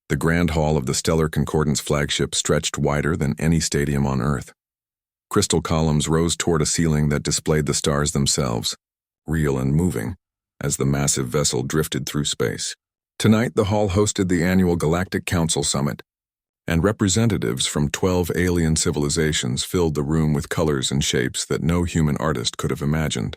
The grand hall of the Stellar Concordance flagship stretched wider than any stadium on Earth. Crystal columns rose toward a ceiling that displayed the stars themselves, real and moving, as the massive vessel drifted through space. Tonight, the hall hosted the annual Galactic Council Summit, and representatives from 12 alien civilizations filled the room with colors and shapes that no human artist could have imagined.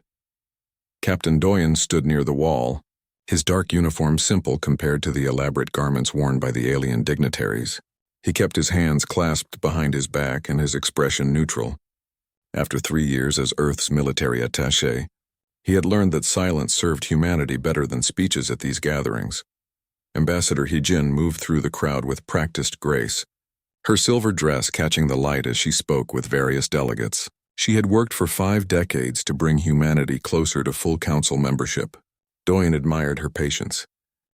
Captain Doyen stood near the wall, his dark uniform simple compared to the elaborate garments worn by the alien dignitaries. He kept his hands clasped behind his back and his expression neutral. After 3 years as Earth's military attaché, he had learned that silence served humanity better than speeches at these gatherings. Ambassador Hee-jin moved through the crowd with practiced grace, her silver dress catching the light as she spoke with various delegates. She had worked for 5 decades to bring humanity closer to full council membership. Doyen admired her patience.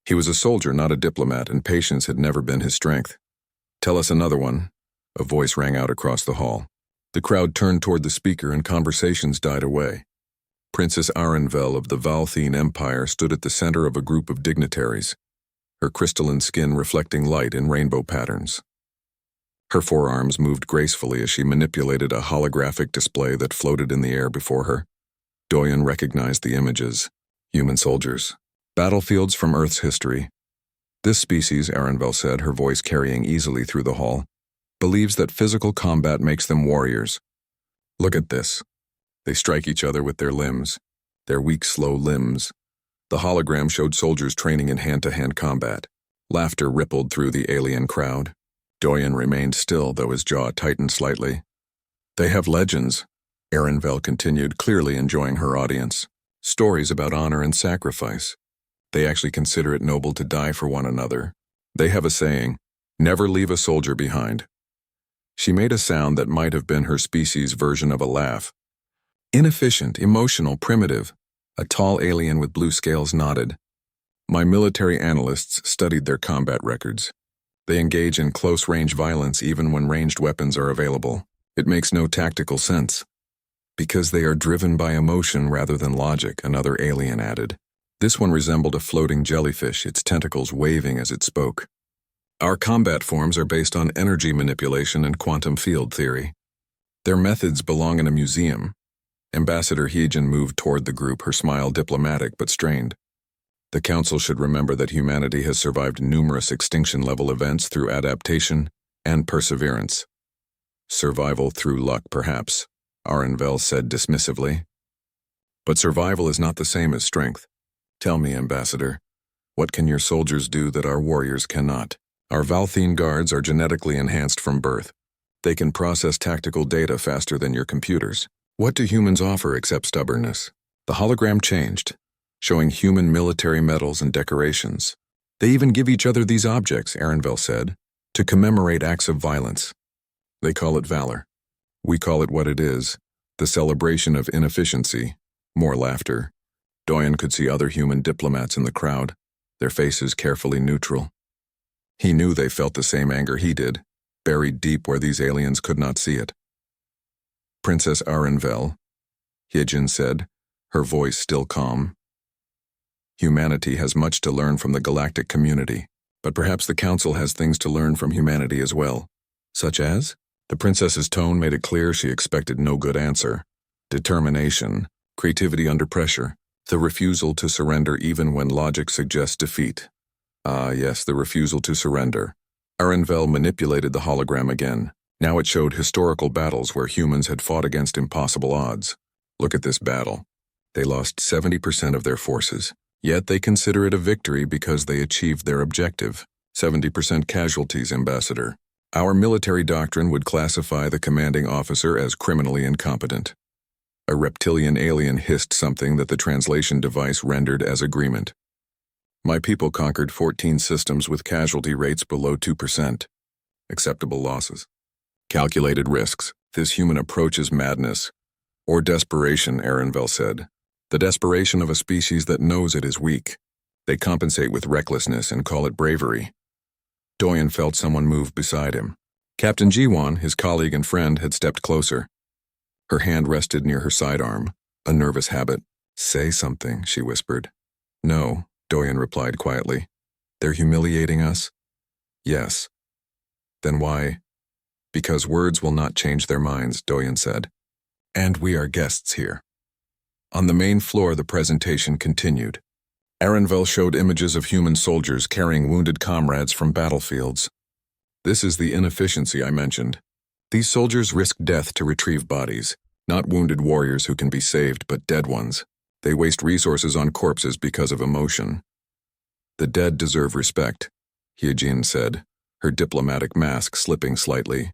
He was a soldier, not a diplomat, and patience had never been his strength. "Tell us another one," a voice rang out across the hall. The crowd turned toward the speaker and conversations died away. Princess Arenvel of the Valthene Empire stood at the center of a group of dignitaries, her crystalline skin reflecting light in rainbow patterns. Her forearms moved gracefully as she manipulated a holographic display that floated in the air before her. Doyen recognized the images. Human soldiers. Battlefields from Earth's history. This species, Arenvel said, her voice carrying easily through the hall, believes that physical combat makes them warriors. Look at this. They strike each other with their limbs, their weak, slow limbs. The hologram showed soldiers training in hand-to-hand combat. Laughter rippled through the alien crowd. Doyen remained still, though his jaw tightened slightly. They have legends, Arenvel continued, clearly enjoying her audience. Stories about honor and sacrifice. They actually consider it noble to die for one another. They have a saying, "Never leave a soldier behind." She made a sound that might have been her species' version of a laugh. Inefficient, emotional, primitive. A tall alien with blue scales nodded. My military analysts studied their combat records. They engage in close-range violence even when ranged weapons are available. It makes no tactical sense. Because they are driven by emotion rather than logic, another alien added. This one resembled a floating jellyfish, its tentacles waving as it spoke. Our combat forms are based on energy manipulation and quantum field theory. Their methods belong in a museum. Ambassador Hee-jin moved toward the group, her smile diplomatic but strained. The council should remember that humanity has survived numerous extinction-level events through adaptation and perseverance. Survival through luck, perhaps, Arenvel said dismissively. But survival is not the same as strength. Tell me, Ambassador, what can your soldiers do that our warriors cannot? Our Valthene guards are genetically enhanced from birth. They can process tactical data faster than your computers. What do humans offer except stubbornness? The hologram changed, showing human military medals and decorations. They even give each other these objects, Arenvel said, to commemorate acts of violence. They call it valor. We call it what it is, the celebration of inefficiency. More laughter. Doyen could see other human diplomats in the crowd, their faces carefully neutral. He knew they felt the same anger he did, buried deep where these aliens could not see it. Princess Arenvel, Hee-jin said, her voice still calm. Humanity has much to learn from the galactic community, but perhaps the Council has things to learn from humanity as well. Such as? The princess's tone made it clear she expected no good answer. Determination, creativity under pressure, the refusal to surrender even when logic suggests defeat. Ah, yes, the refusal to surrender. Arenvel manipulated the hologram again. Now it showed historical battles where humans had fought against impossible odds. Look at this battle. They lost 70% of their forces, yet they consider it a victory because they achieved their objective. 70% casualties, Ambassador. Our military doctrine would classify the commanding officer as criminally incompetent. A reptilian alien hissed something that the translation device rendered as agreement. My people conquered 14 systems with casualty rates below 2%. Acceptable losses. Calculated risks. This human approach is madness. Or desperation, Arenvel said. The desperation of a species that knows it is weak. They compensate with recklessness and call it bravery. Doyen felt someone move beside him. Captain Jiwon, his colleague and friend, had stepped closer. Her hand rested near her sidearm, a nervous habit. "Say something," she whispered. "No," Doyen replied quietly. "They're humiliating us. Yes. Then why? Because words will not change their minds, Doyen said. And we are guests here. On the main floor, the presentation continued. Arenvel showed images of human soldiers carrying wounded comrades from battlefields. This is the inefficiency I mentioned. These soldiers risk death to retrieve bodies, not wounded warriors who can be saved, but dead ones. They waste resources on corpses because of emotion. The dead deserve respect, Hyejin said, her diplomatic mask slipping slightly.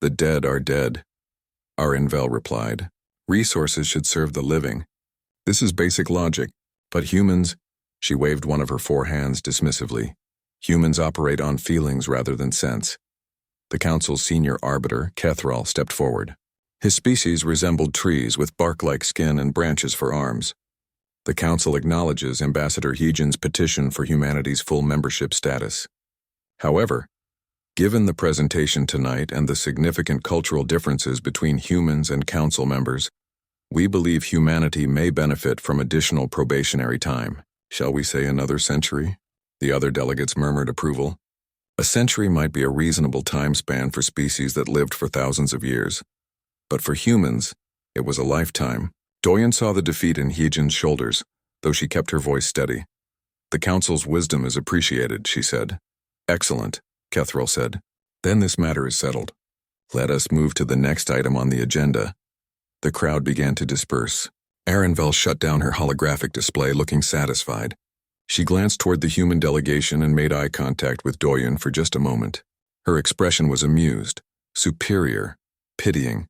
The dead are dead, Arenvel replied. Resources should serve the living. This is basic logic, but humans, she waved one of her four hands dismissively. Humans operate on feelings rather than sense. The council's senior arbiter, Kethral, stepped forward. His species resembled trees with bark-like skin and branches for arms. The council acknowledges Ambassador Hyejin's petition for humanity's full membership status. However, given the presentation tonight and the significant cultural differences between humans and council members, we believe humanity may benefit from additional probationary time. Shall we say another century? The other delegates murmured approval. A century might be a reasonable time span for species that lived for thousands of years. But for humans, it was a lifetime. Doyen saw the defeat in Hyejin's shoulders, though she kept her voice steady. The council's wisdom is appreciated, she said. Excellent, Kethral said. Then this matter is settled. Let us move to the next item on the agenda. The crowd began to disperse. Arenvel shut down her holographic display, looking satisfied. She glanced toward the human delegation and made eye contact with Doyen for just a moment. Her expression was amused, superior, pitying.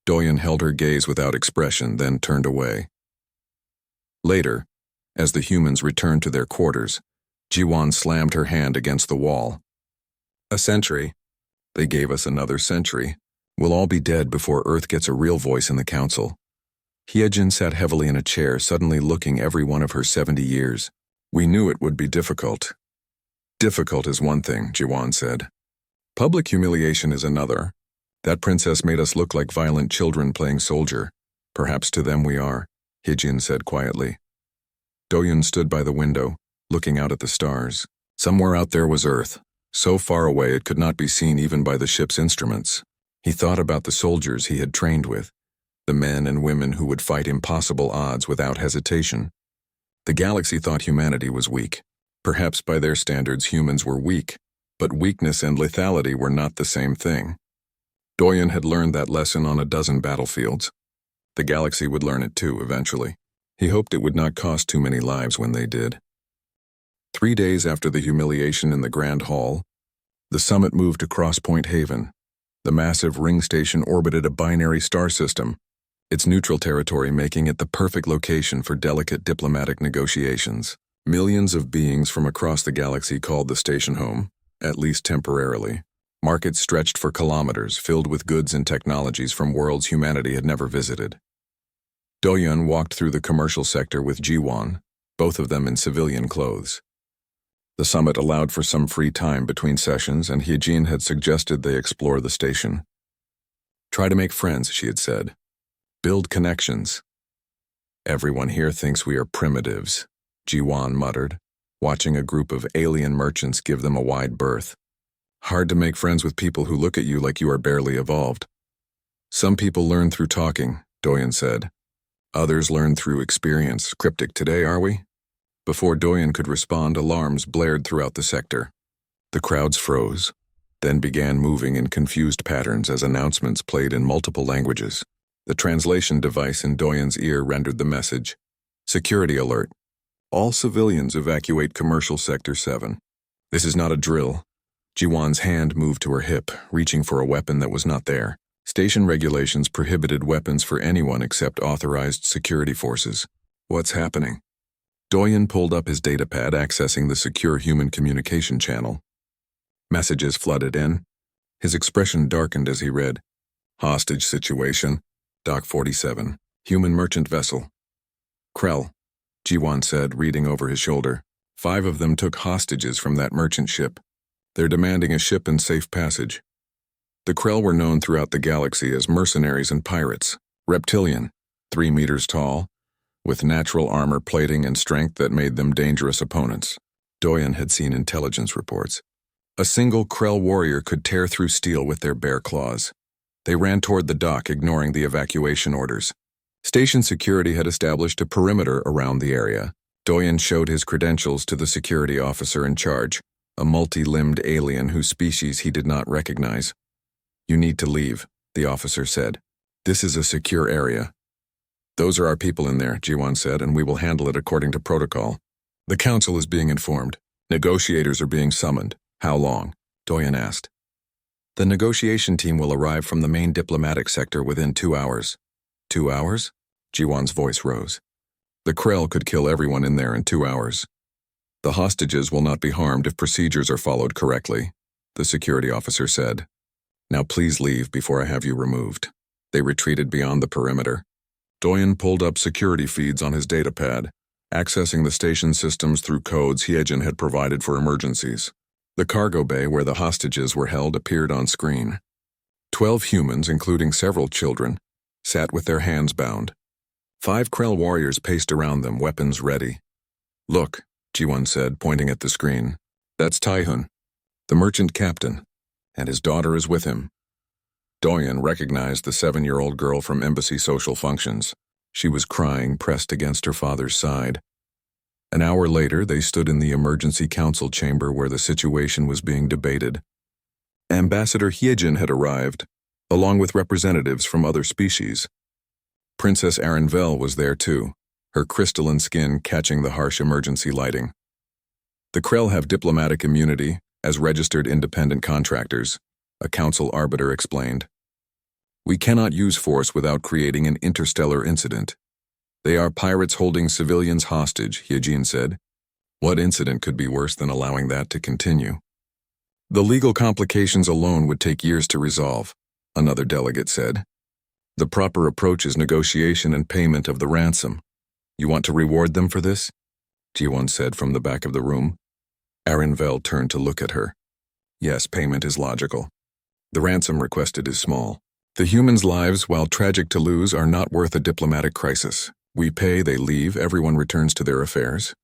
Doyen held her gaze without expression, then turned away. Later, as the humans returned to their quarters, Jiwan slammed her hand against the wall. A century. They gave us another century. We'll all be dead before Earth gets a real voice in the council. Hyejin sat heavily in a chair, suddenly looking every one of her 70 years. We knew it would be difficult. Difficult is one thing, Jiwan said. Public humiliation is another. That princess made us look like violent children playing soldier. Perhaps to them we are, Hyejin said quietly. Doyen stood by the window, looking out at the stars. Somewhere out there was Earth, so far away it could not be seen even by the ship's instruments. He thought about the soldiers he had trained with, the men and women who would fight impossible odds without hesitation. The galaxy thought humanity was weak. Perhaps by their standards humans were weak, but weakness and lethality were not the same thing. Doyen had learned that lesson on a dozen battlefields. The galaxy would learn it too, eventually. He hoped it would not cost too many lives when they did. 3 days after the humiliation in the Grand Hall, the summit moved to Cross Point Haven. The massive ring station orbited a binary star system, its neutral territory making it the perfect location for delicate diplomatic negotiations. Millions of beings from across the galaxy called the station home, at least temporarily. Markets stretched for kilometers, filled with goods and technologies from worlds humanity had never visited. Doyen walked through the commercial sector with Jiwan, both of them in civilian clothes. The summit allowed for some free time between sessions, and Hyejin had suggested they explore the station. Try to make friends, she had said. Build connections. Everyone here thinks we are primitives, Jiwan muttered, watching a group of alien merchants give them a wide berth. Hard to make friends with people who look at you like you are barely evolved. Some people learn through talking, Doyen said. Others learn through experience. Cryptic today, are we? Before Doyen could respond, alarms blared throughout the sector. The crowds froze, then began moving in confused patterns as announcements played in multiple languages. The translation device in Doyen's ear rendered the message. Security alert. All civilians evacuate Commercial Sector 7. This is not a drill. Jiwan's hand moved to her hip, reaching for a weapon that was not there. Station regulations prohibited weapons for anyone except authorized security forces. What's happening? Doyen pulled up his datapad, accessing the secure human communication channel. Messages flooded in. His expression darkened as he read. Hostage situation. Dock 47. Human merchant vessel. Krell, Jiwan said, reading over his shoulder. 5 of them took hostages from that merchant ship. They're demanding a ship and safe passage. The Krell were known throughout the galaxy as mercenaries and pirates. Reptilian, 3 meters tall, with natural armor plating and strength that made them dangerous opponents. Doyen had seen intelligence reports. A single Krell warrior could tear through steel with their bare claws. They ran toward the dock, ignoring the evacuation orders. Station security had established a perimeter around the area. Doyen showed his credentials to the security officer in charge, a multi-limbed alien whose species he did not recognize. "You need to leave," the officer said. "This is a secure area." "Those are our people in there," Jiwan said, "and we will handle it according to protocol." "The council is being informed. Negotiators are being summoned." "How long?" Doyen asked. "The negotiation team will arrive from the main diplomatic sector within 2 hours." 2 hours? Jiwan's voice rose. "The Krell could kill everyone in there in 2 hours. The hostages will not be harmed if procedures are followed correctly," the security officer said. "Now please leave before I have you removed." They retreated beyond the perimeter. Doyen pulled up security feeds on his datapad, accessing the station systems through codes Hyejin had provided for emergencies. The cargo bay where the hostages were held appeared on screen. 12 humans, including several children, sat with their hands bound. 5 Krell warriors paced around them, weapons ready. "Look," Jiwan said, pointing at the screen. "That's Taihun, the merchant captain, and his daughter is with him." Doyen recognized the 7-year-old girl from Embassy Social Functions. She was crying, pressed against her father's side. An hour later, they stood in the emergency council chamber where the situation was being debated. Ambassador Hyejin had arrived, along with representatives from other species. Princess Arenvel was there too, her crystalline skin catching the harsh emergency lighting. "The Krell have diplomatic immunity as registered independent contractors," a council arbiter explained. "We cannot use force without creating an interstellar incident. They are pirates holding civilians hostage," Hyejin said. "What incident could be worse than allowing that to continue?" "The legal complications alone would take years to resolve," another delegate said. "The proper approach is negotiation and payment of the ransom. You want to reward them for this?" Jiwan said from the back of the room. Arenvel turned to look at her. "Yes, payment is logical. The ransom requested is small. The humans' lives, while tragic to lose, are not worth a diplomatic crisis. We pay, they leave, everyone returns to their affairs."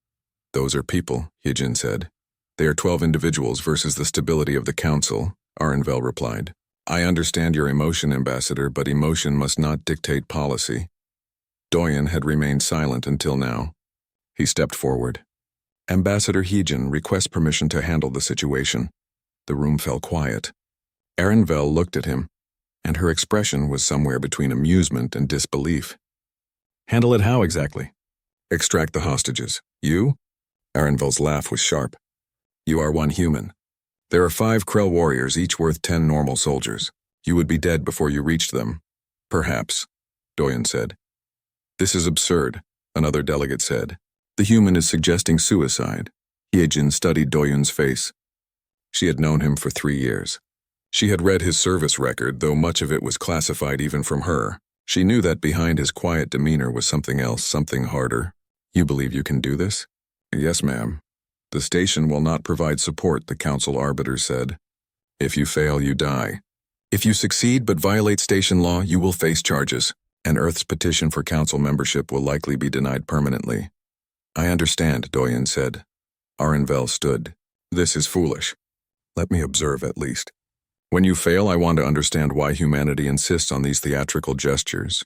"Those are people," Hyejin said. "They are 12 individuals versus the stability of the council," Arenvel replied. "I understand your emotion, Ambassador, but emotion must not dictate policy." Doyen had remained silent until now. He stepped forward. "Ambassador Hyejin requests permission to handle the situation." The room fell quiet. Arenvel looked at him, and her expression was somewhere between amusement and disbelief. "Handle it how exactly?" "Extract the hostages." "You?" Arenvel's laugh was sharp. "You are one human. There are 5 Krell warriors, each worth 10 normal soldiers. You would be dead before you reached them." "Perhaps," Doyen said. "This is absurd," another delegate said. "The human is suggesting suicide." Hyejin studied Doyen's face. She had known him for 3 years. She had read his service record, though much of it was classified even from her. She knew that behind his quiet demeanor was something else, something harder. "You believe you can do this?" "Yes, ma'am. The station will not provide support," the council arbiter said. "If you fail, you die. If you succeed but violate station law, you will face charges, and Earth's petition for council membership will likely be denied permanently." "I understand," Doyen said. Arenvel stood. "This is foolish. Let me observe at least. When you fail, I want to understand why humanity insists on these theatrical gestures."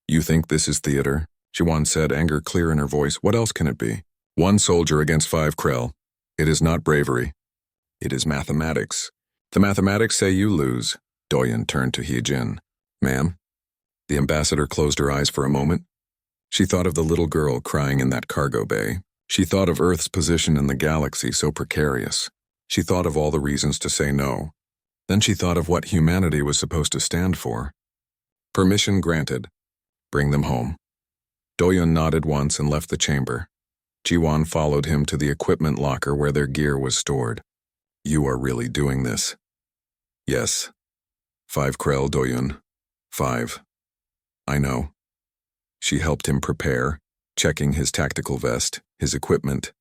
"You think this is theater?" Jiwan said, anger clear in her voice. "What else can it be? 1 soldier against 5 Krell. It is not bravery. It is mathematics. The mathematics say you lose." Doyen turned to Hyejin. "Ma'am?" The ambassador closed her eyes for a moment. She thought of the little girl crying in that cargo bay. She thought of Earth's position in the galaxy, so precarious. She thought of all the reasons to say no. Then she thought of what humanity was supposed to stand for. "Permission granted. Bring them home." Doyen nodded once and left the chamber. Jiwan followed him to the equipment locker where their gear was stored. "You are really doing this?" "Yes. 5 Krell, Doyen. 5. I know." She helped him prepare, checking his tactical vest, his equipment.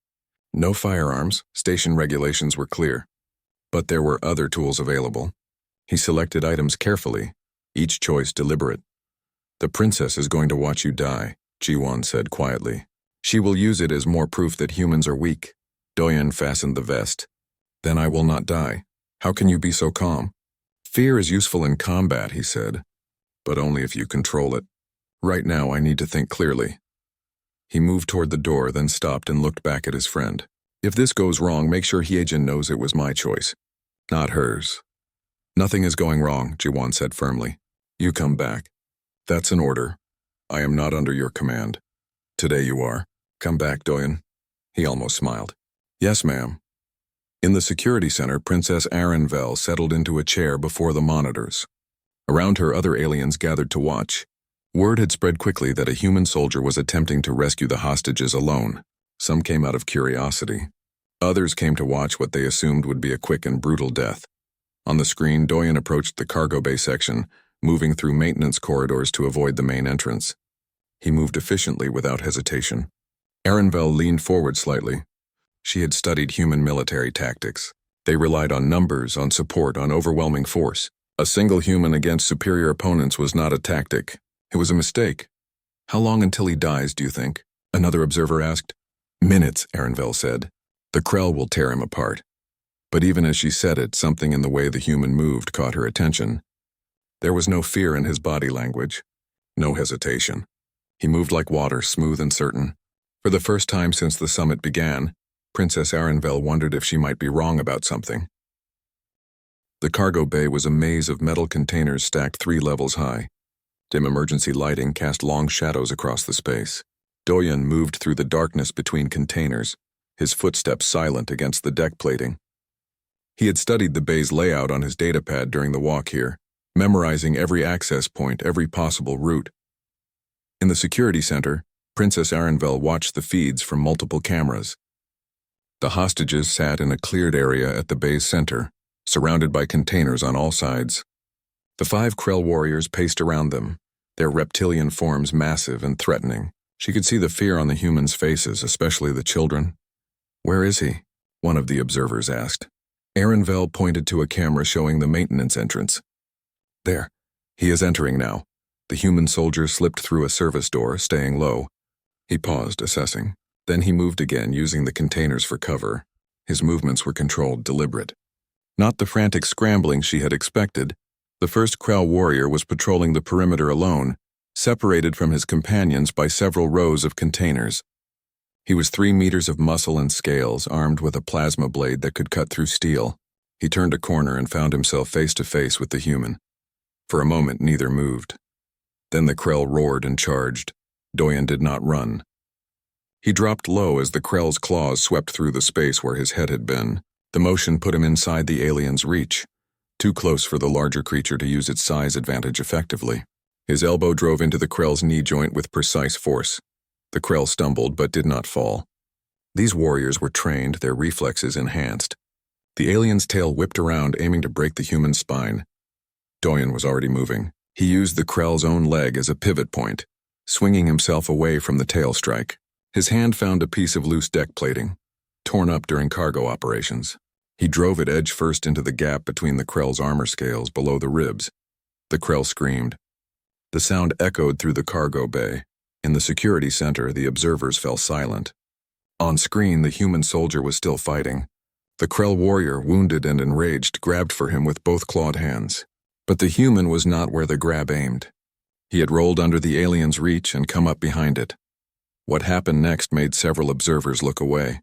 No firearms, station regulations were clear. But there were other tools available. He selected items carefully, each choice deliberate. "The princess is going to watch you die," Jiwan said quietly. "She will use it as more proof that humans are weak." Doyen fastened the vest. "Then I will not die." How can you be so calm? Fear is useful in combat, he said, but only if you control it. Right now, I need to think clearly. He moved toward the door, then stopped and looked back at his friend. If this goes wrong, make sure Hyejin knows it was my choice, not hers. Nothing is going wrong, Jiwon said firmly. You come back. That's an order. I am not under your command. Today you are. Come back, Doyen. He almost smiled. Yes, ma'am. In the security center, Princess Arenvel settled into a chair before the monitors. Around her, other aliens gathered to watch. Word had spread quickly that a human soldier was attempting to rescue the hostages alone. Some came out of curiosity. Others came to watch what they assumed would be a quick and brutal death. On the screen, Doyen approached the cargo bay section, moving through maintenance corridors to avoid the main entrance. He moved efficiently without hesitation. Arenvel leaned forward slightly. She had studied human military tactics. They relied on numbers, on support, on overwhelming force. A single human against superior opponents was not a tactic. It was a mistake. How long until he dies, do you think? Another observer asked. Minutes, Arenvel said. The Krell will tear him apart. But even as she said it, something in the way the human moved caught her attention. There was no fear in his body language. No hesitation. He moved like water, smooth and certain. For the first time since the summit began, Princess Arenvel wondered if she might be wrong about something. The cargo bay was a maze of metal containers stacked 3 levels high. Dim emergency lighting cast long shadows across the space. Doyen moved through the darkness between containers, his footsteps silent against the deck plating. He had studied the bay's layout on his datapad during the walk here, memorizing every access point, every possible route. In the security center, Princess Arenvel watched the feeds from multiple cameras. The hostages sat in a cleared area at the bay's center, surrounded by containers on all sides. The 5 Krell warriors paced around them, their reptilian forms massive and threatening. She could see the fear on the humans' faces, especially the children. Where is he? One of the observers asked. Arenvel pointed to a camera showing the maintenance entrance. There. He is entering now. The human soldier slipped through a service door, staying low. He paused, assessing. Then he moved again, using the containers for cover. His movements were controlled, deliberate. Not the frantic scrambling she had expected. The first Krell warrior was patrolling the perimeter alone, separated from his companions by several rows of containers. He was 3 meters of muscle and scales, armed with a plasma blade that could cut through steel. He turned a corner and found himself face to face with the human. For a moment, neither moved. Then the Krell roared and charged. Doyen did not run. He dropped low as the Krell's claws swept through the space where his head had been. The motion put him inside the alien's reach, too close for the larger creature to use its size advantage effectively. His elbow drove into the Krell's knee joint with precise force. The Krell stumbled but did not fall. These warriors were trained, their reflexes enhanced. The alien's tail whipped around, aiming to break the human's spine. Doyen was already moving. He used the Krell's own leg as a pivot point, swinging himself away from the tail strike. His hand found a piece of loose deck plating, torn up during cargo operations. He drove it edge first into the gap between the Krell's armor scales below the ribs. The Krell screamed. The sound echoed through the cargo bay. In the security center, the observers fell silent. On screen, the human soldier was still fighting. The Krell warrior, wounded and enraged, grabbed for him with both clawed hands. But the human was not where the grab aimed. He had rolled under the alien's reach and come up behind it. What happened next made several observers look away.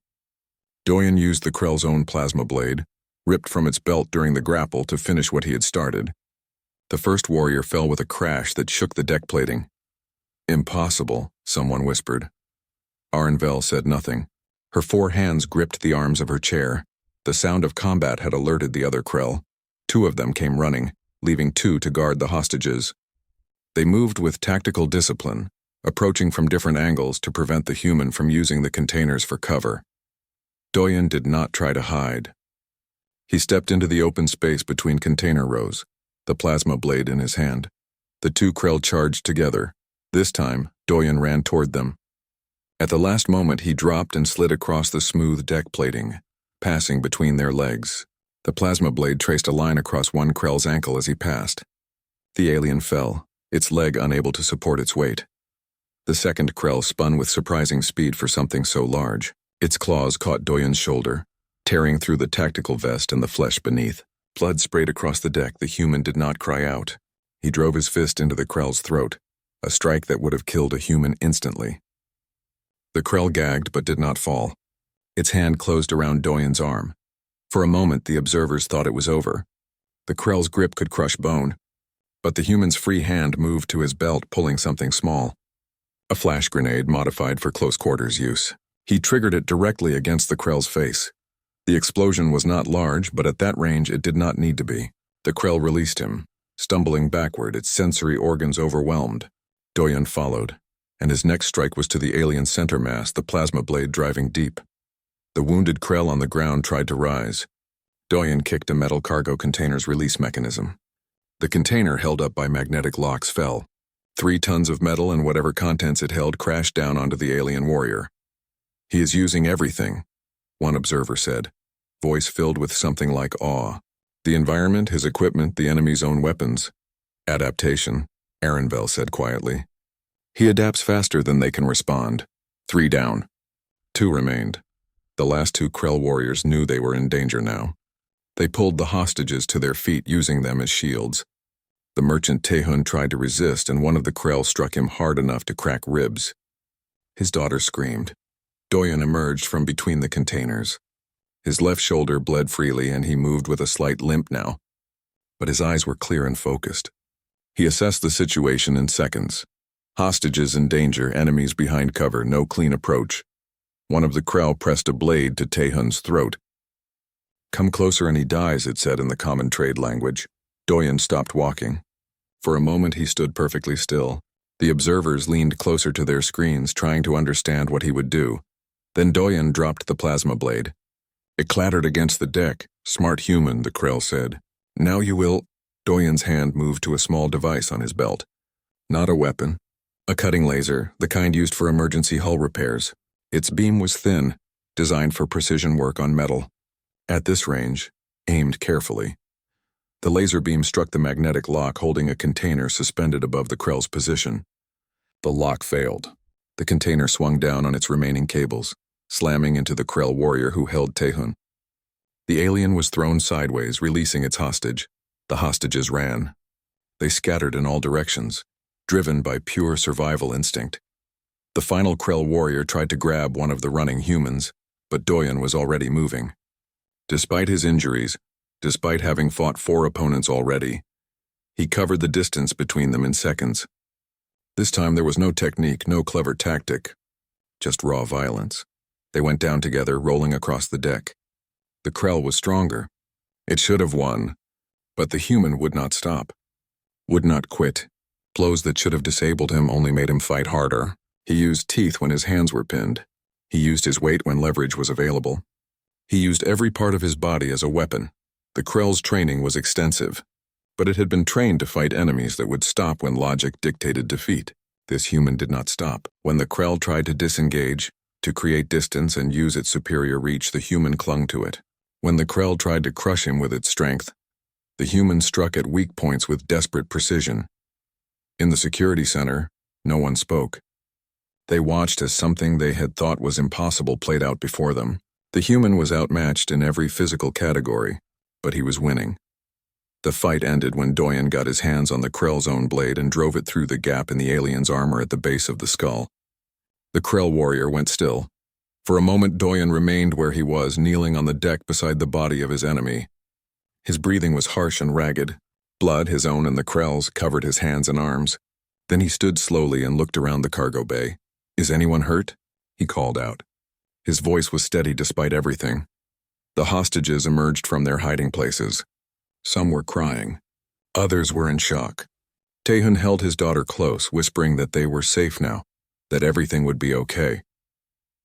Doyen used the Krell's own plasma blade, ripped from its belt during the grapple to finish what he had started. The first warrior fell with a crash that shook the deck plating. Impossible, someone whispered. Arenvel said nothing. Her 4 hands gripped the arms of her chair. The sound of combat had alerted the other Krell. 2 of them came running, leaving 2 to guard the hostages. They moved with tactical discipline, approaching from different angles to prevent the human from using the containers for cover. Doyen did not try to hide. He stepped into the open space between container rows, the plasma blade in his hand. The 2 Krell charged together. This time, Doyen ran toward them. At the last moment, he dropped and slid across the smooth deck plating, passing between their legs. The plasma blade traced a line across one Krell's ankle as he passed. The alien fell, its leg unable to support its weight. The second Krell spun with surprising speed for something so large. Its claws caught Doyen's shoulder, tearing through the tactical vest and the flesh beneath. Blood sprayed across the deck. The human did not cry out. He drove his fist into the Krell's throat, a strike that would have killed a human instantly. The Krell gagged but did not fall. Its hand closed around Doyen's arm. For a moment, the observers thought it was over. The Krell's grip could crush bone, but the human's free hand moved to his belt, pulling something small. A flash grenade modified for close quarters use. He triggered it directly against the Krell's face. The explosion was not large, but at that range it did not need to be. The Krell released him, stumbling backward, its sensory organs overwhelmed. Doyen followed, and his next strike was to the alien center mass, the plasma blade driving deep. The wounded Krell on the ground tried to rise. Doyen kicked a metal cargo container's release mechanism. The container, held up by magnetic locks, fell. 3 tons of metal and whatever contents it held crashed down onto the alien warrior. "He is using everything," one observer said, voice filled with something like awe. "The environment, his equipment, the enemy's own weapons." "Adaptation," Ehrenveld said quietly. "He adapts faster than they can respond." 3 down. 2 remained. The last 2 Krell warriors knew they were in danger now. They pulled the hostages to their feet, using them as shields. The merchant Taehun tried to resist, and one of the Krell struck him hard enough to crack ribs. His daughter screamed. Doyen emerged from between the containers. His left shoulder bled freely, and he moved with a slight limp now. But his eyes were clear and focused. He assessed the situation in seconds. Hostages in danger, enemies behind cover, no clean approach. One of the Krell pressed a blade to Taehun's throat. "Come closer and he dies," it said in the common trade language. Doyen stopped walking. For a moment he stood perfectly still. The observers leaned closer to their screens, trying to understand what he would do. Then Doyen dropped the plasma blade. It clattered against the deck. "Smart human," the Krell said. "Now you will—" Doyen's hand moved to a small device on his belt. Not a weapon. A cutting laser, the kind used for emergency hull repairs. Its beam was thin, designed for precision work on metal. At this range, aimed carefully. The laser beam struck the magnetic lock holding a container suspended above the Krell's position. The lock failed. The container swung down on its remaining cables, slamming into the Krell warrior who held Taehun. The alien was thrown sideways, releasing its hostage. The hostages ran. They scattered in all directions, driven by pure survival instinct. The final Krell warrior tried to grab one of the running humans, but Doyen was already moving. Despite his injuries, despite having fought 4 opponents already, he covered the distance between them in seconds. This time there was no technique, no clever tactic, just raw violence. They went down together, rolling across the deck. The Krell was stronger. It should have won, but the human would not stop, would not quit. Blows that should have disabled him only made him fight harder. He used teeth when his hands were pinned. He used his weight when leverage was available. He used every part of his body as a weapon. The Krell's training was extensive, but it had been trained to fight enemies that would stop when logic dictated defeat. This human did not stop. When the Krell tried to disengage, to create distance and use its superior reach, the human clung to it. When the Krell tried to crush him with its strength, the human struck at weak points with desperate precision. In the security center, no one spoke. They watched as something they had thought was impossible played out before them. The human was outmatched in every physical category, but he was winning. The fight ended when Doyen got his hands on the Krell's own blade and drove it through the gap in the alien's armor at the base of the skull. The Krell warrior went still. For a moment Doyen remained where he was, kneeling on the deck beside the body of his enemy. His breathing was harsh and ragged. Blood, his own and the Krell's, covered his hands and arms. Then he stood slowly and looked around the cargo bay. "Is anyone hurt?" he called out. His voice was steady despite everything. The hostages emerged from their hiding places. Some were crying. Others were in shock. Taehun held his daughter close, whispering that they were safe now, that everything would be okay.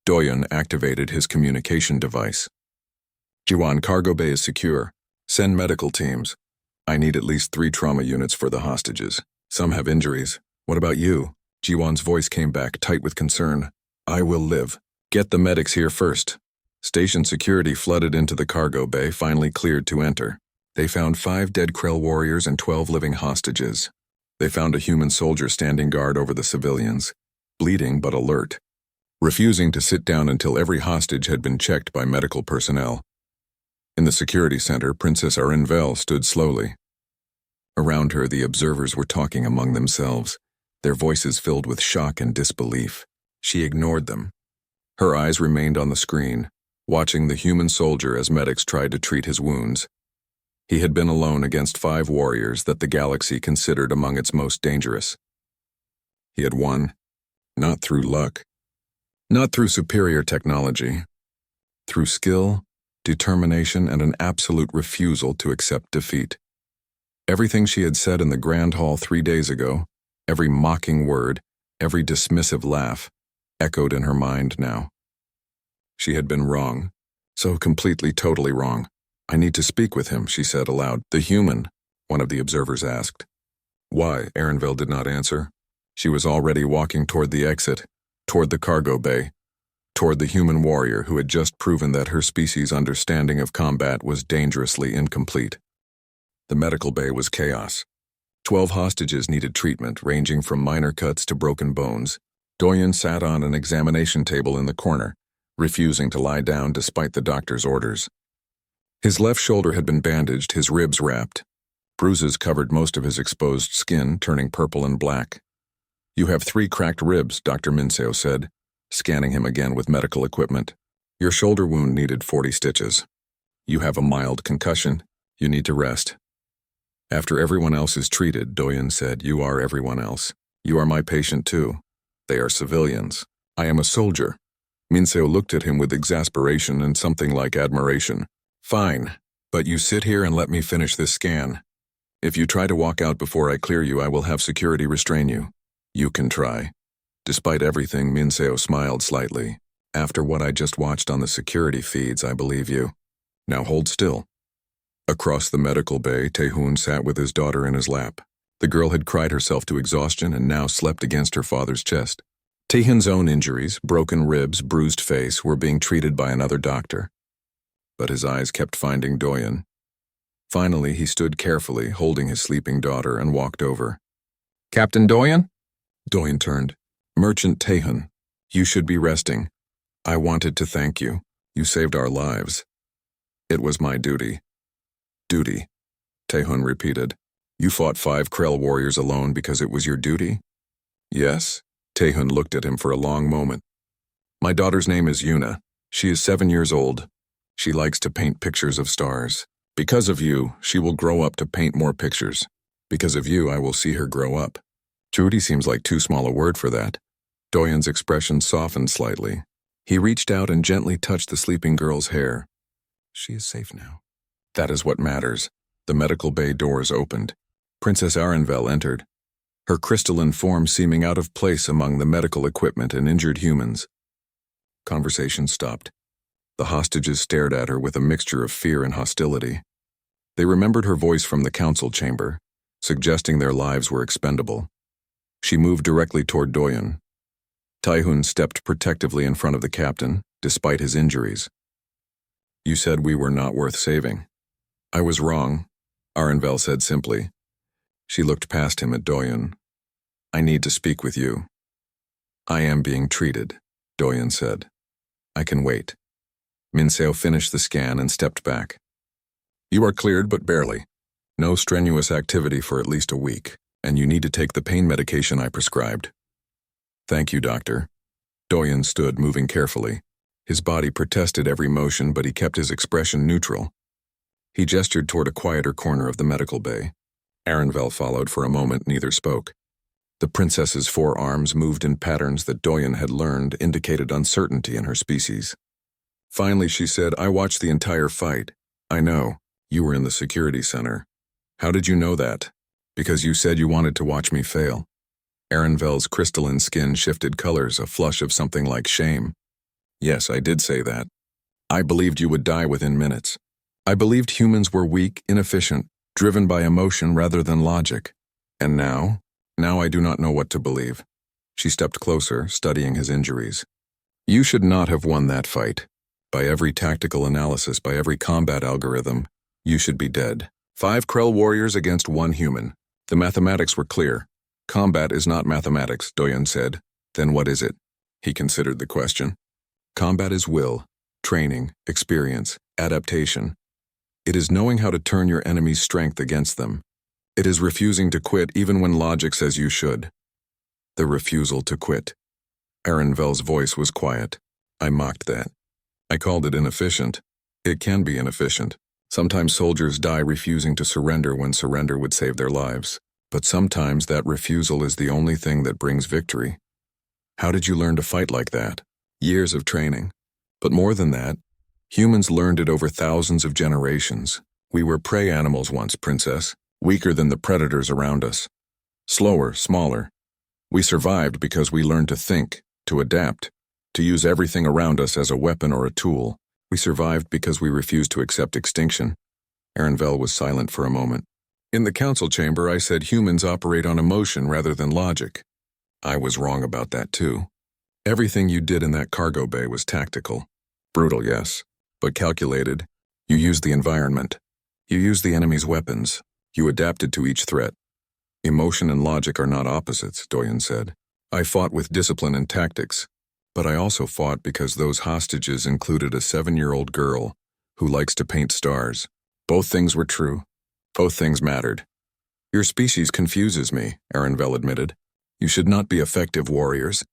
Doyen activated his communication device. "Jiwan, cargo bay is secure. Send medical teams. I need at least 3 trauma units for the hostages. Some have injuries. What about you?" Jiwan's voice came back, tight with concern. "I will live. Get the medics here first." Station security flooded into the cargo bay, finally cleared to enter. They found 5 dead Krell warriors and 12 living hostages. They found a human soldier standing guard over the civilians, bleeding but alert, refusing to sit down until every hostage had been checked by medical personnel. In the security center, Princess Arenvel stood slowly. Around her, the observers were talking among themselves, their voices filled with shock and disbelief. She ignored them. Her eyes remained on the screen, watching the human soldier as medics tried to treat his wounds. He had been alone against 5 warriors that the galaxy considered among its most dangerous. He had won, not through luck, not through superior technology, through skill, determination, and an absolute refusal to accept defeat. Everything she had said in the Grand Hall 3 days ago, every mocking word, every dismissive laugh, echoed in her mind now. She had been wrong, so completely, totally wrong. "I need to speak with him," she said aloud. "The human," one of the observers asked. "Why?" Arenvel did not answer. She was already walking toward the exit, toward the cargo bay, toward the human warrior who had just proven that her species' understanding of combat was dangerously incomplete. The medical bay was chaos. 12 hostages needed treatment, ranging from minor cuts to broken bones. Doyen sat on an examination table in the corner, refusing to lie down despite the doctor's orders. His left shoulder had been bandaged, his ribs wrapped. Bruises covered most of his exposed skin, turning purple and black. "You have 3 cracked ribs," Dr. Minseo said, scanning him again with medical equipment. "Your shoulder wound needed 40 stitches. You have a mild concussion. You need to rest." "After everyone else is treated," Doyen said, "you are everyone else. You are my patient too. They are civilians. I am a soldier." Minseo looked at him with exasperation and something like admiration. "Fine, but you sit here and let me finish this scan. If you try to walk out before I clear you, I will have security restrain you. You can try." Despite everything, Minseo smiled slightly. "After what I just watched on the security feeds, I believe you. Now hold still." Across the medical bay, Tae-hoon sat with his daughter in his lap. The girl had cried herself to exhaustion and now slept against her father's chest. Tae-hoon's own injuries, broken ribs, bruised face, were being treated by another doctor. But his eyes kept finding Doyen. Finally, he stood carefully, holding his sleeping daughter, and walked over. "Captain Doyen?" Doyen turned. "Merchant Tae-hoon, you should be resting. I wanted to thank you. You saved our lives." "It was my duty." "Duty," Tae-hoon repeated. "You fought 5 Krell warriors alone because it was your duty?" "Yes." Tae-hoon looked at him for a long moment. "My daughter's name is Yuna. She is 7 years old. She likes to paint pictures of stars. Because of you, she will grow up to paint more pictures. Because of you, I will see her grow up." Duty seems like too small a word for that. Doyen's expression softened slightly. He reached out and gently touched the sleeping girl's hair. "She is safe now." "That is what matters." The medical bay doors opened. Princess Arenvel entered, her crystalline form seeming out of place among the medical equipment and injured humans. Conversation stopped. The hostages stared at her with a mixture of fear and hostility. They remembered her voice from the council chamber, suggesting their lives were expendable. She moved directly toward Doyen. Tae-hoon stepped protectively in front of the captain, despite his injuries. "You said we were not worth saving." "I was wrong," Arenvel said simply. She looked past him at Doyen. "I need to speak with you." "I am being treated," Doyen said. "I can wait." Minseo finished the scan and stepped back. "You are cleared, but barely. No strenuous activity for at least a week, and you need to take the pain medication I prescribed." "Thank you, doctor." Doyen stood, moving carefully. His body protested every motion, but he kept his expression neutral. He gestured toward a quieter corner of the medical bay. Arenvel followed. For a moment, neither spoke. The princess's 4 arms moved in patterns that Doyen had learned indicated uncertainty in her species. Finally, she said, "I watched the entire fight. I know. You were in the security center." "How did you know that?" "Because you said you wanted to watch me fail." Arenvel's crystalline skin shifted colors, a flush of something like shame. "Yes, I did say that. I believed you would die within minutes. I believed humans were weak, inefficient, driven by emotion rather than logic. And now I do not know what to believe." She stepped closer, studying his injuries. "You should not have won that fight. By every tactical analysis, by every combat algorithm, you should be dead. 5 Krell warriors against 1 human. The mathematics were clear. Combat is not mathematics," Doyen said. "Then what is it?" He considered the question. "Combat is will, training, experience, adaptation. It is knowing how to turn your enemy's strength against them. It is refusing to quit even when logic says you should. The refusal to quit. Arenville's voice was quiet. I mocked that. I called it inefficient. It can be inefficient. Sometimes soldiers die refusing to surrender when surrender would save their lives. But sometimes that refusal is the only thing that brings victory. How did you learn to fight like that? Years of training. But more than that, humans learned it over thousands of generations. We were prey animals once, princess, weaker than the predators around us. Slower, smaller. We survived because we learned to think, to adapt, to use everything around us as a weapon or a tool. We survived because we refused to accept extinction. Arenville was silent for a moment. In the council chamber, I said humans operate on emotion rather than logic. I was wrong about that too. Everything you did in that cargo bay was tactical. Brutal, yes, but calculated. You used the environment. You used the enemy's weapons. You adapted to each threat. Emotion and logic are not opposites, Doyen said. I fought with discipline and tactics, but I also fought because those hostages included a 7-year-old girl who likes to paint stars. Both things were true. Both things mattered. Your species confuses me, Arenville admitted. You should not be effective warriors.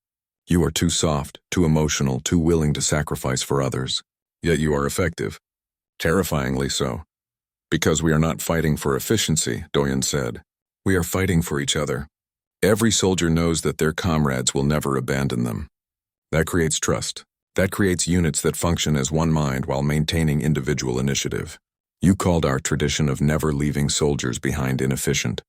You are too soft, too emotional, too willing to sacrifice for others. Yet you are effective. Terrifyingly so. Because we are not fighting for efficiency, Doyen said. We are fighting for each other. Every soldier knows that their comrades will never abandon them. That creates trust. That creates units that function as one mind while maintaining individual initiative. You called our tradition of never leaving soldiers behind inefficient.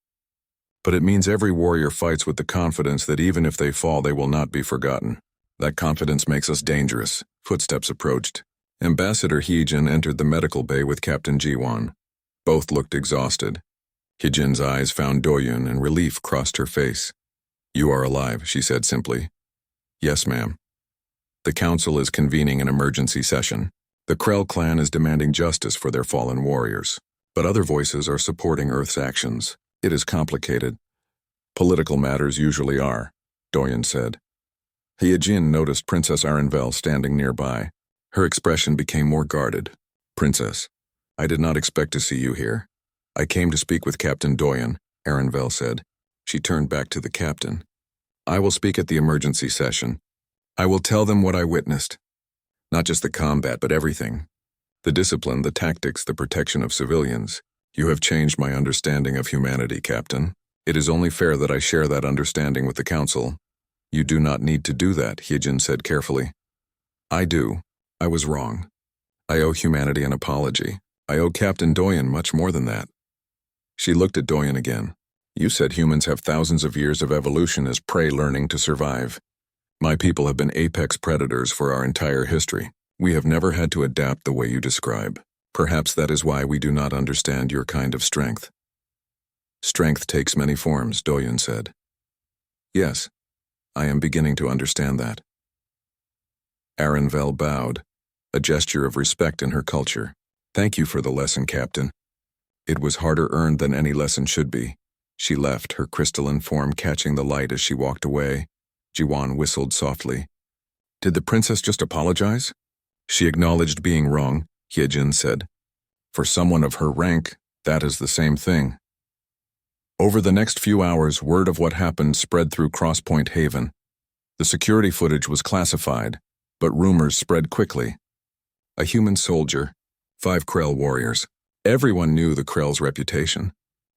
But it means every warrior fights with the confidence that even if they fall, they will not be forgotten. That confidence makes us dangerous. Footsteps approached. Ambassador Heejin entered the medical bay with Captain Jiwan. Both looked exhausted. Heejin's eyes found Doyun and relief crossed her face. You are alive, she said simply. Yes, ma'am. The council is convening an emergency session. The Krell clan is demanding justice for their fallen warriors. But other voices are supporting Earth's actions. It is complicated. Political matters usually are, Doyen said. Heejin noticed Princess Arenville standing nearby. Her expression became more guarded. Princess, I did not expect to see you here. I came to speak with Captain Doyen, Arenville said. She turned back to the captain. I will speak at the emergency session. I will tell them what I witnessed. Not just the combat, but everything. The discipline, the tactics, the protection of civilians. You have changed my understanding of humanity, Captain. It is only fair that I share that understanding with the Council. You do not need to do that, Heejin said carefully. I do. I was wrong. I owe humanity an apology. I owe Captain Doyen much more than that. She looked at Doyen again. You said humans have thousands of years of evolution as prey learning to survive. My people have been apex predators for our entire history. We have never had to adapt the way you describe. Perhaps that is why we do not understand your kind of strength. Strength takes many forms, Doyen said. Yes, I am beginning to understand that. Arenville bowed, a gesture of respect in her culture. Thank you for the lesson, Captain. It was harder earned than any lesson should be. She left, her crystalline form catching the light as she walked away. Jiwan whistled softly. Did the princess just apologize? She acknowledged being wrong, Heejin said. For someone of her rank, that is the same thing. Over the next few hours, word of what happened spread through Crosspoint Haven. The security footage was classified, but rumors spread quickly. A human soldier, 5 Krell warriors. Everyone knew the Krell's reputation.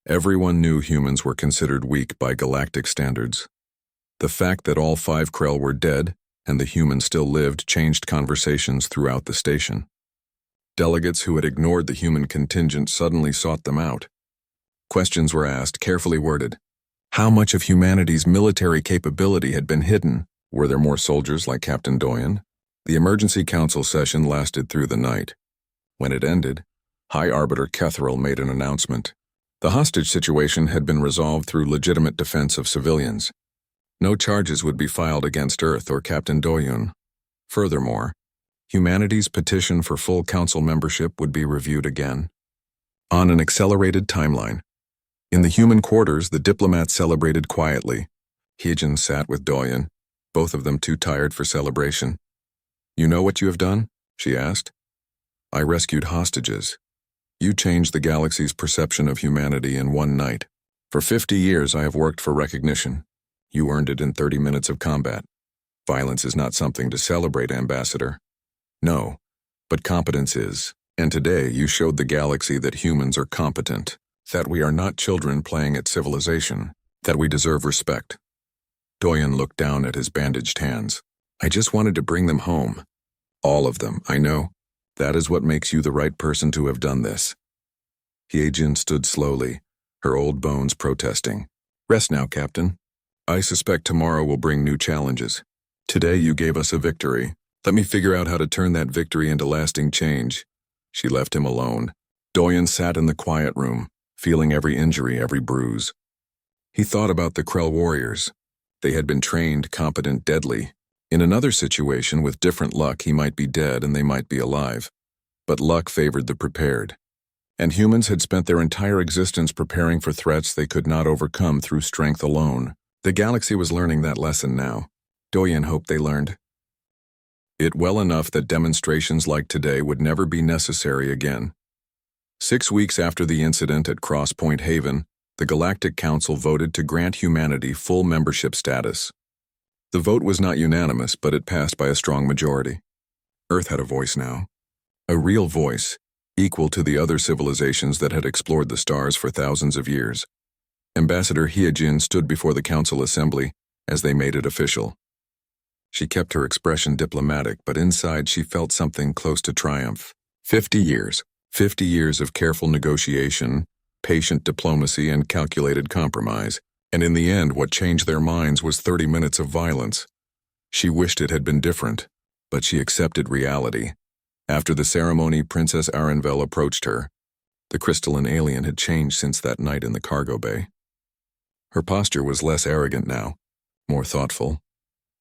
Everyone knew humans were considered weak by galactic standards. The fact that all 5 Krell were dead and the human still lived changed conversations throughout the station. Delegates who had ignored the human contingent suddenly sought them out. Questions were asked, carefully worded. How much of humanity's military capability had been hidden? Were there more soldiers like Captain Doyen? The emergency council session lasted through the night. When it ended, High Arbiter Kethril made an announcement. The hostage situation had been resolved through legitimate defense of civilians. No charges would be filed against Earth or Captain Doyun. Furthermore, humanity's petition for full council membership would be reviewed again. On an accelerated timeline. In the human quarters, the diplomats celebrated quietly. Heejin sat with Doyen, both of them too tired for celebration. You know what you have done? She asked. I rescued hostages. You changed the galaxy's perception of humanity in one night. For 50 years I have worked for recognition. You earned it in 30 minutes of combat. Violence is not something to celebrate, Ambassador. No, but competence is. And today you showed the galaxy that humans are competent, that we are not children playing at civilization, that we deserve respect. Doyen looked down at his bandaged hands. I just wanted to bring them home. All of them, I know. That is what makes you the right person to have done this. Hyejin stood slowly, her old bones protesting. Rest now, Captain. I suspect tomorrow will bring new challenges. Today you gave us a victory. Let me figure out how to turn that victory into lasting change. She left him alone. Doyen sat in the quiet room, feeling every injury, every bruise. He thought about the Krell warriors. They had been trained, competent, deadly. In another situation, with different luck, he might be dead and they might be alive. But luck favored the prepared. And humans had spent their entire existence preparing for threats they could not overcome through strength alone. The galaxy was learning that lesson now. Doyen hoped they learned it well enough that demonstrations like today would never be necessary again. 6 weeks after the incident at Cross Point Haven, the Galactic Council voted to grant humanity full membership status. The vote was not unanimous, but it passed by a strong majority. Earth had a voice now. A real voice, equal to the other civilizations that had explored the stars for thousands of years. Ambassador Hyejin stood before the Council Assembly as they made it official. She kept her expression diplomatic, but inside she felt something close to triumph. 50 years. 50 years of careful negotiation, patient diplomacy, and calculated compromise. And in the end, what changed their minds was 30 minutes of violence. She wished it had been different, but she accepted reality. After the ceremony, Princess Arenvel approached her. The crystalline alien had changed since that night in the cargo bay. Her posture was less arrogant now, more thoughtful.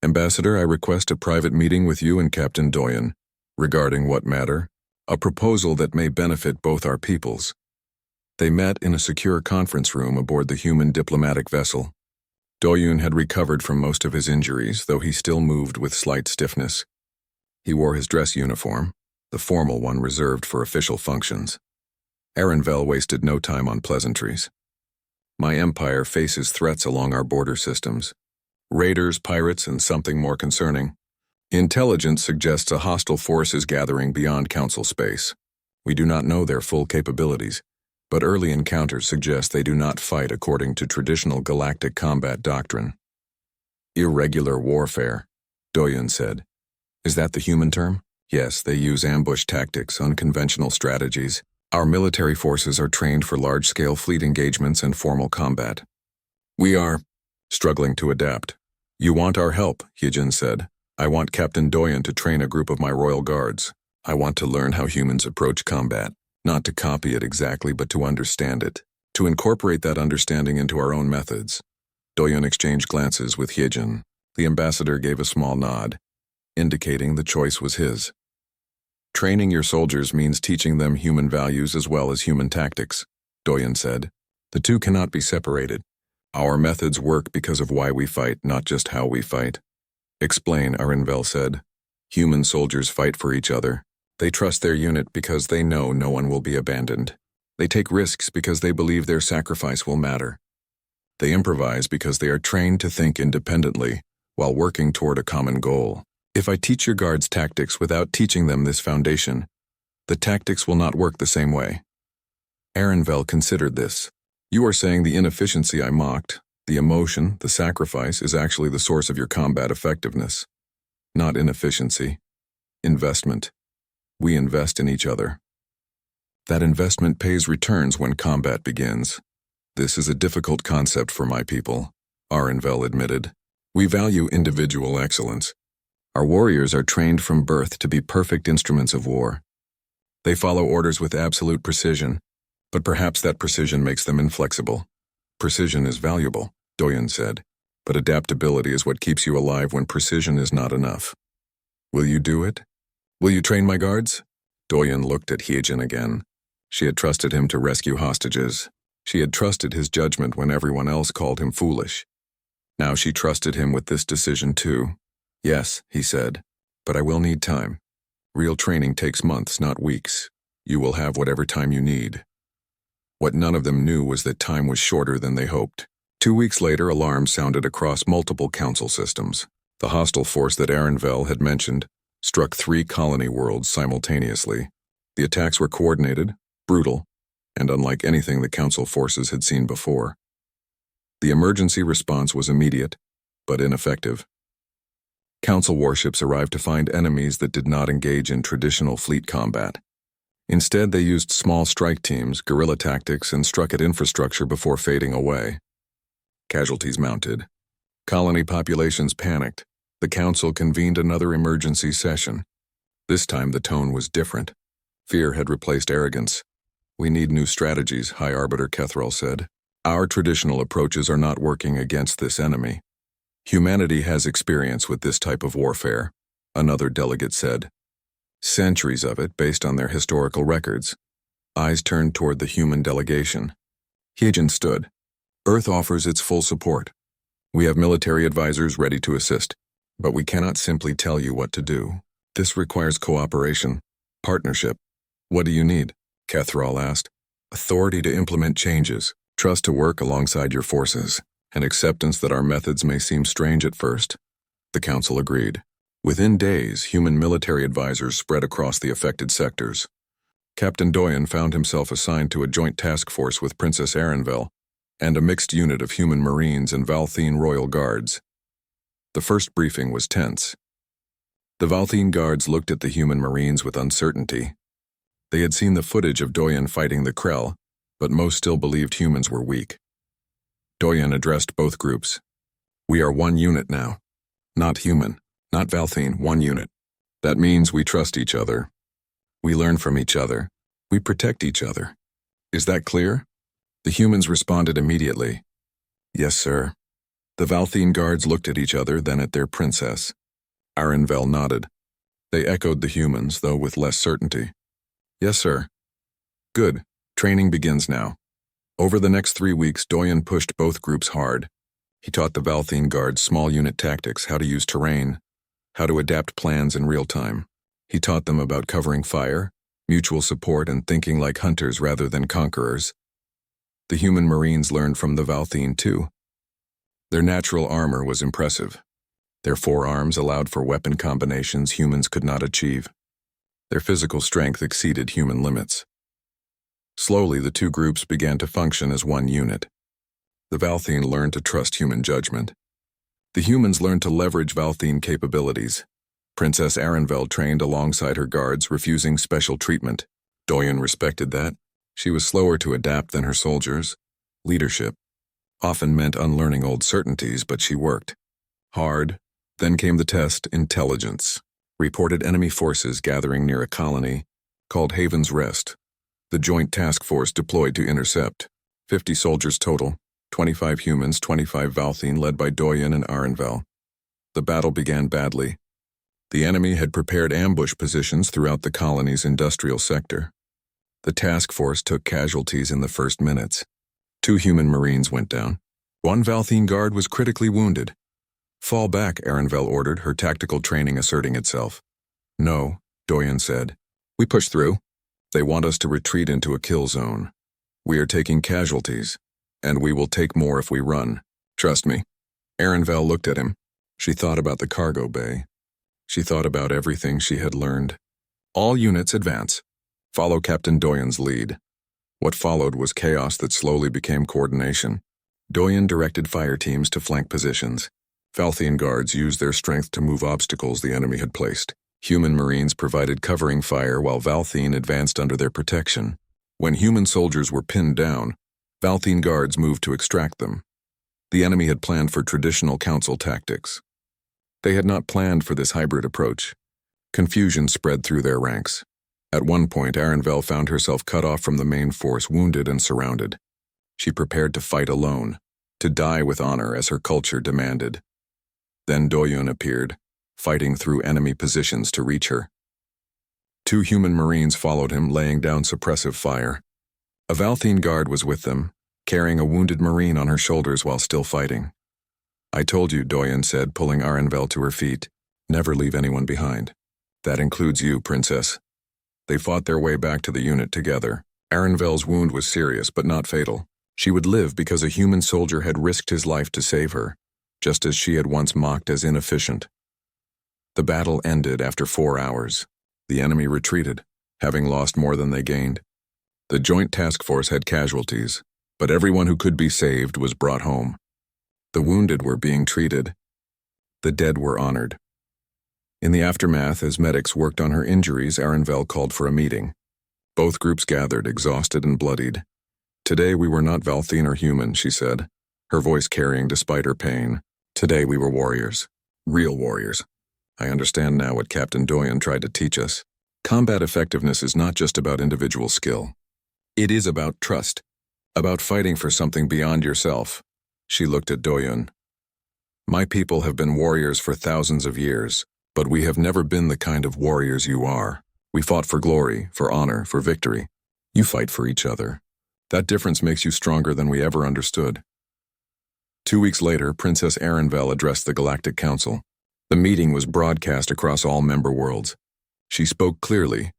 Ambassador, I request a private meeting with you and Captain Doyen. Regarding what matter? A proposal that may benefit both our peoples. They met in a secure conference room aboard the human diplomatic vessel. Doyen had recovered from most of his injuries, though he still moved with slight stiffness. He wore his dress uniform, the formal one reserved for official functions. Arenvel wasted no time on pleasantries. My empire faces threats along our border systems. Raiders, pirates, and something more concerning. Intelligence suggests a hostile force is gathering beyond Council space. We do not know their full capabilities, but early encounters suggest they do not fight according to traditional galactic combat doctrine. Irregular warfare, Doyen said. Is that the human term? Yes, they use ambush tactics, unconventional strategies. Our military forces are trained for large-scale fleet engagements and formal combat. We are struggling to adapt. You want our help, Hyejin said. I want Captain Doyen to train a group of my royal guards. I want to learn how humans approach combat, not to copy it exactly, but to understand it, to incorporate that understanding into our own methods. Doyen exchanged glances with Hyejin. The ambassador gave a small nod, indicating the choice was his. Training your soldiers means teaching them human values as well as human tactics, Doyen said. The two cannot be separated. Our methods work because of why we fight, not just how we fight. Explain, Arenvel said. Human soldiers fight for each other. They trust their unit because they know no one will be abandoned. They take risks because they believe their sacrifice will matter. They improvise because they are trained to think independently while working toward a common goal. If I teach your guards tactics without teaching them this foundation, the tactics will not work the same way. Arenvel considered this. You are saying the inefficiency I mocked, the emotion, the sacrifice, is actually the source of your combat effectiveness. Not inefficiency. Investment. We invest in each other. That investment pays returns when combat begins. This is a difficult concept for my people, Arenvel admitted. We value individual excellence. Our warriors are trained from birth to be perfect instruments of war. They follow orders with absolute precision, but perhaps that precision makes them inflexible. Precision is valuable, Doyen said, but adaptability is what keeps you alive when precision is not enough. Will you do it? Will you train my guards? Doyen looked at Hyejin again. She had trusted him to rescue hostages. She had trusted his judgment when everyone else called him foolish. Now she trusted him with this decision too. Yes, he said, but I will need time. Real training takes months, not weeks. You will have whatever time you need. What none of them knew was that time was shorter than they hoped. 2 weeks later, alarms sounded across multiple council systems. The hostile force that Arenvel had mentioned struck 3 colony worlds simultaneously. The attacks were coordinated, brutal, and unlike anything the council forces had seen before. The emergency response was immediate, but ineffective. Council warships arrived to find enemies that did not engage in traditional fleet combat. Instead, they used small strike teams, guerrilla tactics, and struck at infrastructure before fading away. Casualties mounted. Colony populations panicked. The council convened another emergency session. This time the tone was different. Fear had replaced arrogance. "We need new strategies," High Arbiter Kethrel said. "Our traditional approaches are not working against this enemy. Humanity has experience with this type of warfare," another delegate said. "Centuries of it based on their historical records." Eyes turned toward the human delegation. Hyejin stood. "Earth offers its full support. We have military advisors ready to assist, but we cannot simply tell you what to do. This requires cooperation, partnership." "What do you need?" Kethrel asked. "Authority to implement changes, trust to work alongside your forces, and acceptance that our methods may seem strange at first." The council agreed. Within days, human military advisors spread across the affected sectors. Captain Doyen found himself assigned to a joint task force with Princess Arenvel and a mixed unit of human marines and Valthene royal guards. The first briefing was tense. The Valthene guards looked at the human marines with uncertainty. They had seen the footage of Doyen fighting the Krell, but most still believed humans were weak. Doyen addressed both groups. "We are one unit now. Not human, not Valthene, one unit. That means we trust each other. We learn from each other. We protect each other. Is that clear?" The humans responded immediately. "Yes, sir." The Valthene guards looked at each other, then at their princess. Arenvel nodded. They echoed the humans, though with less certainty. "Yes, sir." "Good. Training begins now." Over the next 3 weeks, Doyen pushed both groups hard. He taught the Valthene guards small unit tactics, how to use terrain, how to adapt plans in real time. He taught them about covering fire, mutual support, and thinking like hunters rather than conquerors. The human marines learned from the Valthene too. Their natural armor was impressive. Their forearms allowed for weapon combinations humans could not achieve. Their physical strength exceeded human limits. Slowly, the two groups began to function as one unit. The Valthene learned to trust human judgment. The humans learned to leverage Valthene capabilities. Princess Arenvel trained alongside her guards, refusing special treatment. Doyen respected that. She was slower to adapt than her soldiers. Leadership often meant unlearning old certainties, but she worked hard. Then came the test, intelligence. Reported enemy forces gathering near a colony called Haven's Rest. The joint task force deployed to intercept. 50 soldiers total, 25 humans, 25 Valthene led by Doyen and Arenvel. The battle began badly. The enemy had prepared ambush positions throughout the colony's industrial sector. The task force took casualties in the first minutes. 2 human marines went down. 1 Valthene guard was critically wounded. "Fall back," Arenvel ordered, her tactical training asserting itself. "No," Doyen said. "We push through. They want us to retreat into a kill zone. We are taking casualties, and we will take more if we run. Trust me." Arenvel looked at him. She thought about the cargo bay. She thought about everything she had learned. "All units advance. Follow Captain Doyen's lead." What followed was chaos that slowly became coordination. Doyen directed fire teams to flank positions. Valthene guards used their strength to move obstacles the enemy had placed. Human marines provided covering fire while Valthene advanced under their protection. When human soldiers were pinned down, Valthene guards moved to extract them. The enemy had planned for traditional council tactics. They had not planned for this hybrid approach. Confusion spread through their ranks. At one point, Arenvel found herself cut off from the main force, wounded and surrounded. She prepared to fight alone, to die with honor as her culture demanded. Then Doyen appeared, fighting through enemy positions to reach her. 2 human marines followed him, laying down suppressive fire. A Valthene guard was with them, carrying a wounded marine on her shoulders while still fighting. "I told you," Doyen said, pulling Arenvel to her feet. "Never leave anyone behind. That includes you, Princess." They fought their way back to the unit together. Arenvel's wound was serious but not fatal. She would live because a human soldier had risked his life to save her, just as she had once mocked as inefficient. The battle ended after 4 hours. The enemy retreated, having lost more than they gained. The joint task force had casualties, but everyone who could be saved was brought home. The wounded were being treated. The dead were honored. In the aftermath, as medics worked on her injuries, Arenvel called for a meeting. Both groups gathered, exhausted and bloodied. Today we were not Valthine or human, she said, her voice carrying despite her pain. Today we were warriors. Real warriors. I understand now what Captain Doyen tried to teach us. Combat effectiveness is not just about individual skill. It is about trust. About fighting for something beyond yourself. She looked at Doyen. My people have been warriors for thousands of years, but we have never been the kind of warriors you are. We fought for glory, for honor, for victory. You fight for each other. That difference makes you stronger than we ever understood. 2 weeks later, Princess Arenvel addressed the Galactic Council. The meeting was broadcast across all member worlds. She spoke clearly,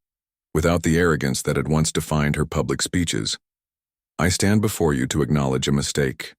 without the arrogance that had once defined her public speeches. I stand before you to acknowledge a mistake.